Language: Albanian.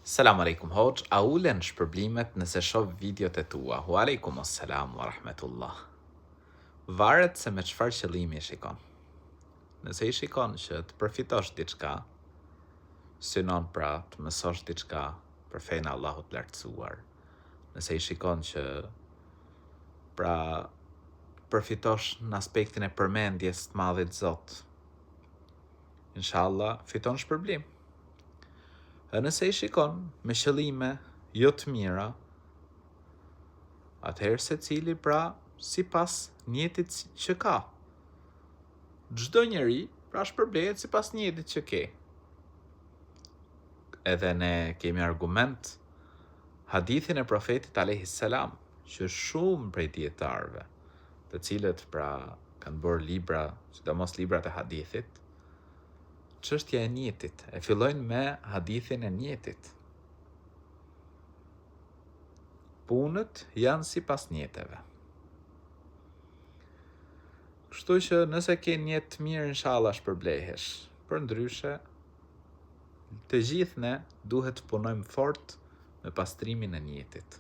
Selam aleikum hoq, a ulen shpërblimet nëse shoh videot e tua? Wa aleikum assalam wa rahmetullah. Varet se me çfarë qëllimi e shikon. Nëse i shikon që të përfitosh diçka, synon pra të mësosh diçka për fenë e Allahut të lartësuar. Nëse i shikon që pra përfitosh në aspektin e përmendjes të Madhit Zot, inshallah fiton shpërblim. E nëse i shikon me qëllime jo të mira, atëherë se cili pra si pas njetit që ka. Çdo njeri pra shpërblehet si pas njetit që ke. Edhe ne kemi argument hadithin e profetit alayhis salam, që shumë prej dietarëve, të cilët pra kanë bërë libra, sidomos librat e hadithit, çështja e njetit, e fillojnë me hadithin e njetit. Punët janë si pas njeteve. Kështu që nëse ke njet të mirë, inshallah shpërblehesh. Për ndryshe, të gjithë ne duhet të punojmë fort me pastrimin e njetit.